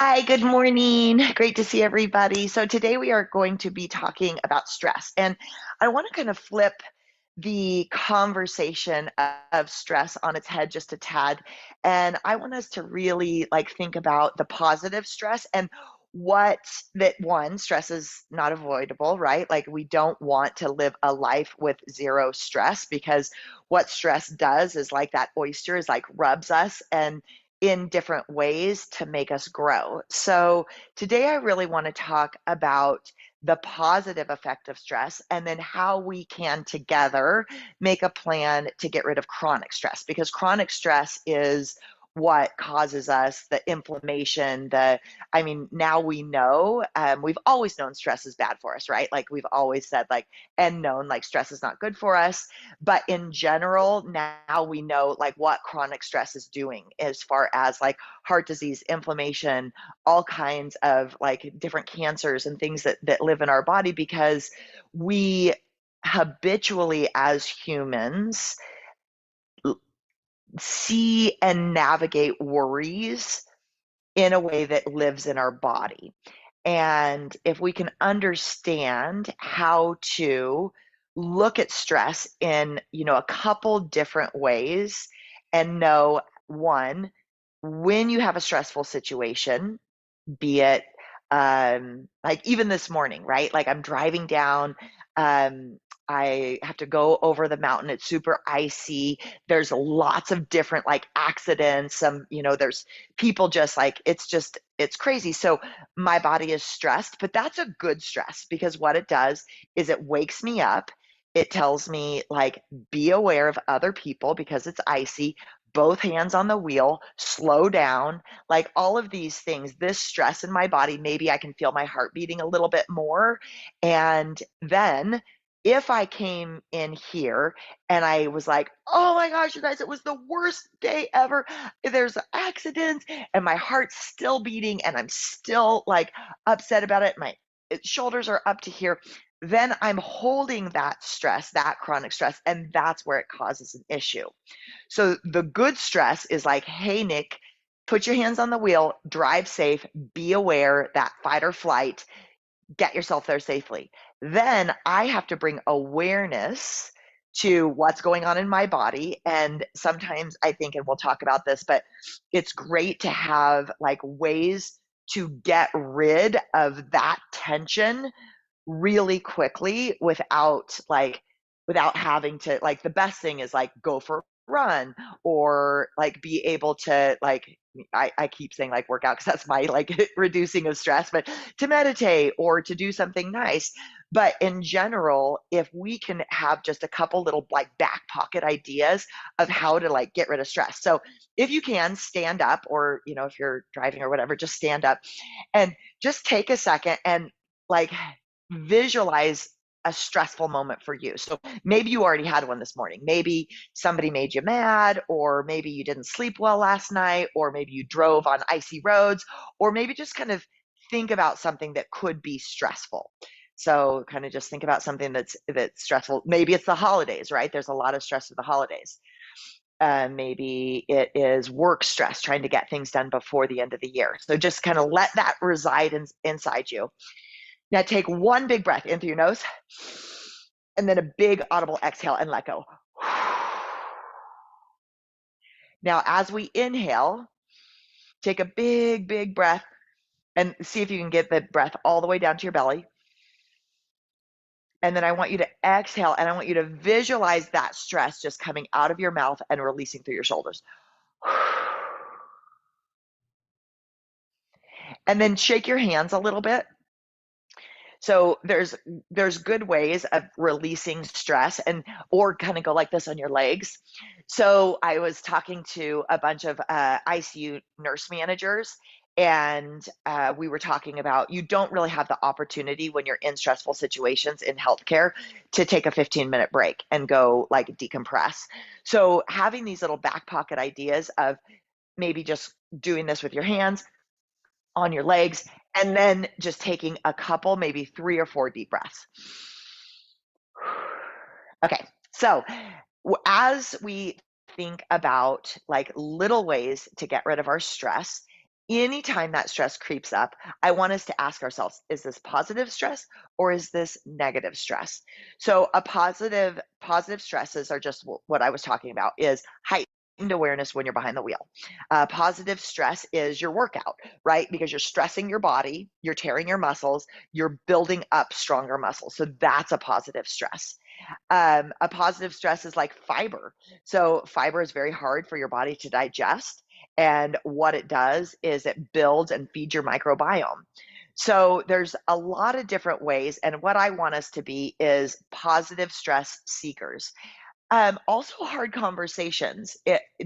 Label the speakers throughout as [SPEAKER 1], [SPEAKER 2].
[SPEAKER 1] Hi, good morning. Great to see everybody. So today we are going to be talking about stress, and I want to kind of flip the conversation of stress on its head just a tad. And I want us to really think about the positive stress and what that one, stress is not avoidable, right? Like we don't want to live a life with zero stress because what stress does is like that oyster is like rubs us and in different ways to make us grow. So today I really want to talk about the positive effect of stress and then how we can together make a plan to get rid of chronic stress, because chronic stress is what causes us the inflammation. Now we know, we've always known stress is bad for us, right? Like we've always said, like, and known like stress is not good for us. But in general, now we know like what chronic stress is doing as far as like heart disease, inflammation, all kinds of like different cancers and things that live in our body, because we habitually as humans see and navigate worries in a way that lives in our body. And if we can understand how to look at stress in, a couple different ways and know, one, when you have a stressful situation, be it like even this morning, right? Like I'm driving down, um, I have to go over the mountain. It's super icy. There's lots of different like accidents. There's people just like it's crazy. So my body is stressed, but that's a good stress because what it does is it wakes me up. It tells me like be aware of other people because it's icy, both hands on the wheel, slow down, like all of these things, this stress in my body, maybe I can feel my heart beating a little bit more. And then if I came in here and I was like, oh my gosh, you guys, it was the worst day ever. There's accidents and my heart's still beating and I'm still like upset about it. My shoulders are up to here. Then I'm holding that stress, that chronic stress, and that's where it causes an issue. So the good stress is like, hey, Nick, put your hands on the wheel, drive safe, be aware that fight or flight, get yourself there safely. Then I have to bring awareness to what's going on in my body. And sometimes I think, and we'll talk about this, but it's great to have like ways to get rid of that tension really quickly without having to, like, the best thing is like go for a run or like be able to like I keep saying like work out because that's my like reducing of stress, but to meditate or to do something nice. But in general, if we can have just a couple little like back pocket ideas of how to like get rid of stress. So if you can stand up, or if you're driving or whatever, just stand up and just take a second and like visualize a stressful moment for you. So maybe you already had one this morning. Maybe somebody made you mad, or maybe you didn't sleep well last night, or maybe you drove on icy roads, or maybe just kind of think about something that could be stressful. So kind of just think about something that's stressful. Maybe it's the holidays, right? There's a lot of stress with the holidays. Maybe it is work stress, trying to get things done before the end of the year. So just kind of let that reside inside you. Now take one big breath in through your nose and then a big audible exhale and let go. Now, as we inhale, take a big, big breath and see if you can get the breath all the way down to your belly. And then I want you to exhale and I want you to visualize that stress just coming out of your mouth and releasing through your shoulders. And then shake your hands a little bit. So there's good ways of releasing stress, and or kind of go like this on your legs. So I was talking to a bunch of ICU nurse managers, and we were talking about you don't really have the opportunity when you're in stressful situations in healthcare to take a 15-minute break and go like decompress. So having these little back pocket ideas of maybe just doing this with your hands on your legs, and then just taking a couple, maybe 3 or 4 deep breaths. Okay, so as we think about like little ways to get rid of our stress, anytime that stress creeps up, I want us to ask ourselves, is this positive stress or is this negative stress? So a positive stresses are just what I was talking about is heightened awareness when you're behind the wheel. Positive stress is your workout, right? Because you're stressing your body, you're tearing your muscles, you're building up stronger muscles. So that's a positive stress. A positive stress is like fiber. So fiber is very hard for your body to digest. And what it does is it builds and feeds your microbiome. So there's a lot of different ways. And what I want us to be is positive stress seekers. Also hard conversations,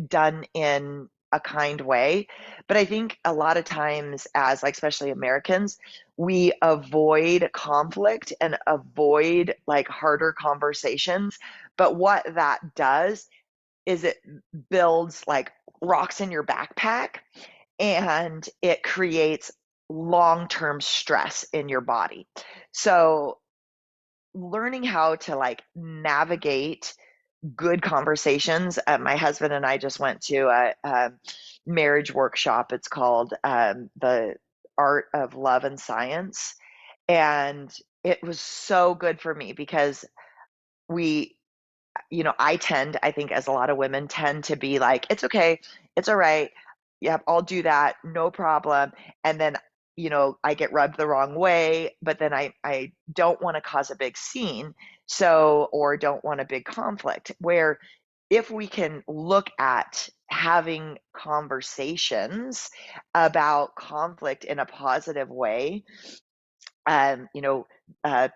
[SPEAKER 1] done in a kind way, but I think a lot of times as, like, especially Americans, we avoid conflict and avoid, like, harder conversations, but what that does is it builds, like, rocks in your backpack, and it creates long-term stress in your body. So, learning how to, like, navigate good conversations. My husband and I just went to a marriage workshop. It's called The Art of Love and Science. And it was so good for me because we I think as a lot of women tend to be like, "It's okay. It's all right. Yep, I'll do that. No problem." And then, I get rubbed the wrong way, but then I don't wanna cause a big scene, or don't want a big conflict, where if we can look at having conversations about conflict in a positive way, um, you know, uh,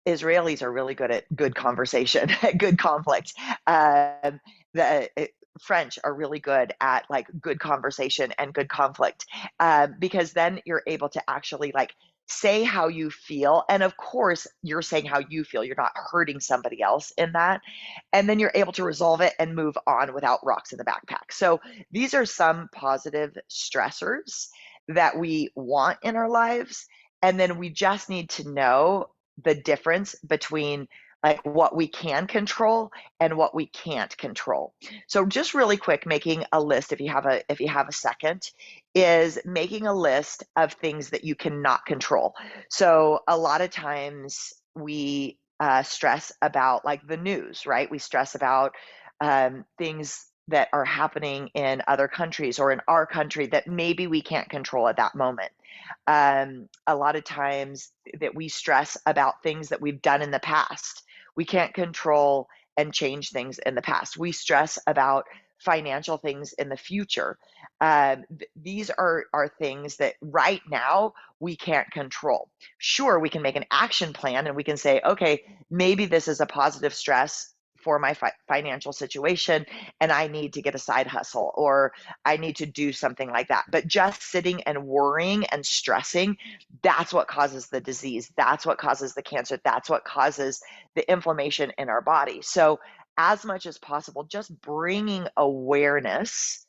[SPEAKER 1] Israelis are really good at good conversation, good conflict. The French are really good at like good conversation and good conflict, because then you're able to actually like say how you feel, and of course you're saying how you feel. You're not hurting somebody else in that, and then you're able to resolve it and move on without rocks in the backpack. So these are some positive stressors that we want in our lives, and then we just need to know the difference between like what we can control and what we can't control. So just really quick, making a list, if you have a second, is making a list of things that you cannot control. So a lot of times we stress about like the news, right? We stress about things that are happening in other countries or in our country that maybe we can't control at that moment. A lot of times that we stress about things that we've done in the past. We can't control and change things in the past. We stress about financial things in the future. These are things that right now we can't control. Sure, we can make an action plan and we can say, okay, maybe this is a positive stress for my financial situation, and I need to get a side hustle, or I need to do something like that. But just sitting and worrying and stressing, that's what causes the disease. That's what causes the cancer. That's what causes the inflammation in our body. So, as much as possible, just bringing awareness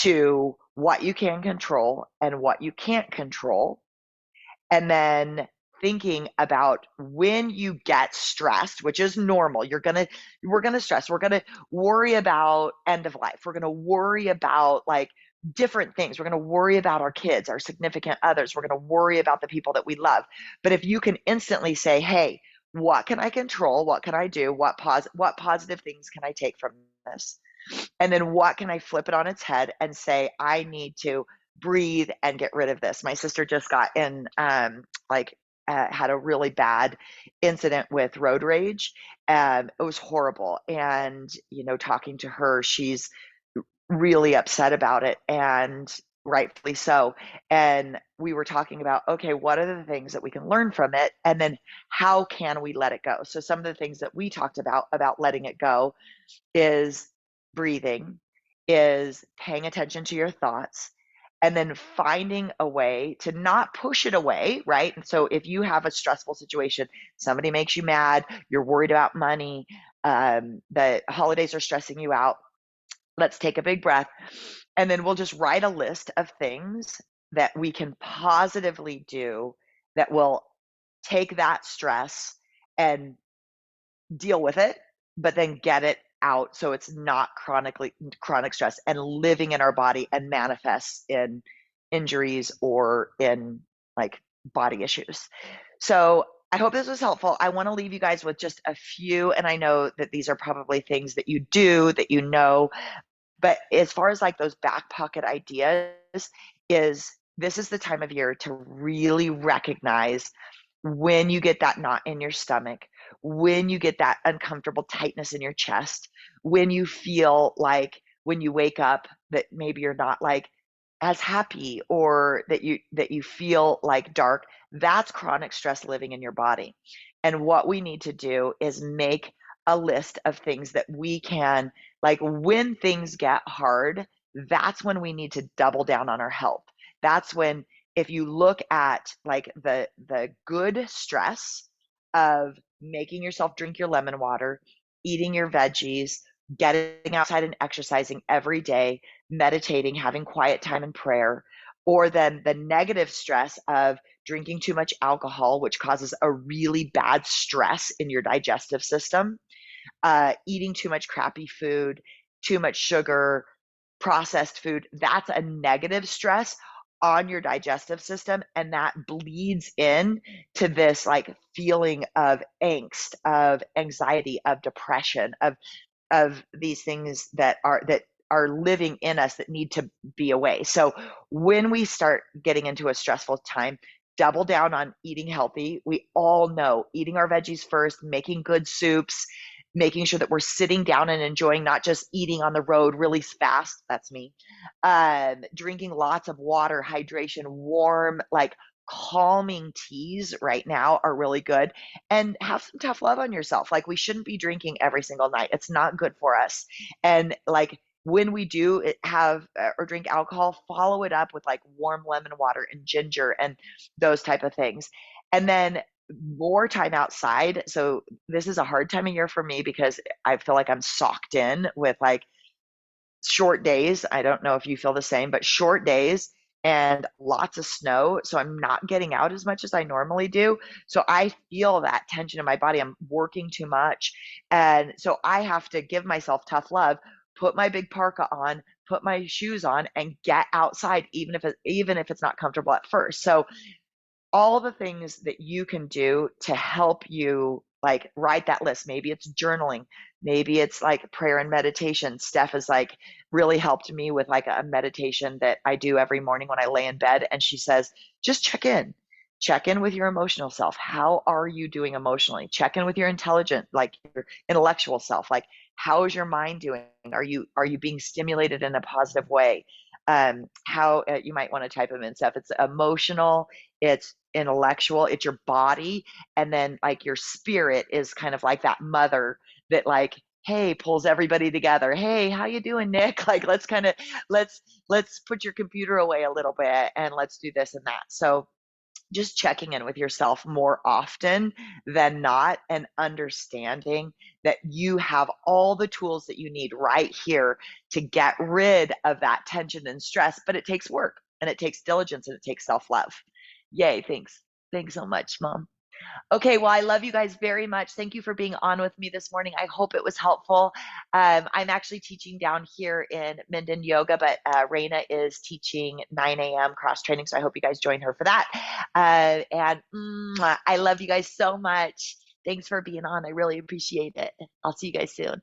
[SPEAKER 1] to what you can control and what you can't control, and then thinking about when you get stressed, which is normal. We're going to stress. We're going to worry about end of life. We're going to worry about like different things. We're going to worry about our kids, our significant others. We're going to worry about the people that we love. But if you can instantly say, "Hey, what can I control? What can I do? What positive things can I take from this?" And then what can I flip it on its head and say, I need to breathe and get rid of this. My sister just got in, had a really bad incident with road rage. It was horrible. And, talking to her, she's really upset about it, and rightfully so. And we were talking about, okay, what are the things that we can learn from it? And then how can we let it go? So some of the things that we talked about letting it go is breathing, is paying attention to your thoughts, and then finding a way to not push it away, right? And so if you have a stressful situation, somebody makes you mad, you're worried about money, the holidays are stressing you out, let's take a big breath. And then we'll just write a list of things that we can positively do that will take that stress and deal with it, but then get it out so it's not chronic stress and living in our body and manifests in injuries or in like body issues. So I hope this was helpful. I want to leave you guys with just a few, and I know that these are probably things that you do, that you know, but as far as like those back pocket ideas, is this is the time of year to really recognize when you get that knot in your stomach, when you get that uncomfortable tightness in your chest, when you feel like when you wake up that maybe you're not like as happy, or that you feel like dark, that's chronic stress living in your body. And what we need to do is make a list of things that we can, like when things get hard, that's when we need to double down on our health. That's when, if you look at like the good stress of making yourself drink your lemon water, eating your veggies, getting outside and exercising every day, meditating, having quiet time and prayer, or then the negative stress of drinking too much alcohol, which causes a really bad stress in your digestive system, eating too much crappy food, too much sugar, processed food, that's a negative stress on your digestive system. And that bleeds in to this like feeling of angst, of anxiety, of depression, of these things that are living in us that need to be away. So when we start getting into a stressful time, double down on eating healthy. We all know eating our veggies first, making good soups, making sure that we're sitting down and enjoying, not just eating on the road really fast. That's me. Drinking lots of water, hydration, warm, like calming teas right now are really good. And have some tough love on yourself. Like we shouldn't be drinking every single night. It's not good for us. And like when we do have or drink alcohol, follow it up with like warm lemon water and ginger and those type of things. And then more time outside. So this is a hard time of year for me because I feel like I'm socked in with like short days. I don't know if you feel the same, but short days and lots of snow. So I'm not getting out as much as I normally do. So I feel that tension in my body. I'm working too much. And so I have to give myself tough love, put my big parka on, put my shoes on and get outside even if it's not comfortable at first. So all the things that you can do to help you like write that list. Maybe it's journaling, maybe it's like prayer and meditation. Steph has like really helped me with like a meditation that I do every morning when I lay in bed, and she says just check in with your emotional self. How are you doing emotionally? Check in with your intelligent, like your intellectual self. Like how is your mind doing? Are you being stimulated in a positive way? How You might want to type them in stuff. It's emotional, it's intellectual, it's your body, and then like your spirit is kind of like that mother that like, hey, pulls everybody together. Hey, how you doing, Nick? Like let's put your computer away a little bit and let's do this and that. So just checking in with yourself more often than not and understanding that you have all the tools that you need right here to get rid of that tension and stress. But it takes work and it takes diligence and it takes self love. Yay. Thanks. Thanks so much, Mom. Okay, well, I love you guys very much. Thank you for being on with me this morning. I hope it was helpful. I'm actually teaching down here in Minden Yoga, but Raina is teaching 9 a.m. cross training, so I hope you guys join her for that. I love you guys so much. Thanks for being on. I really appreciate it. I'll see you guys soon.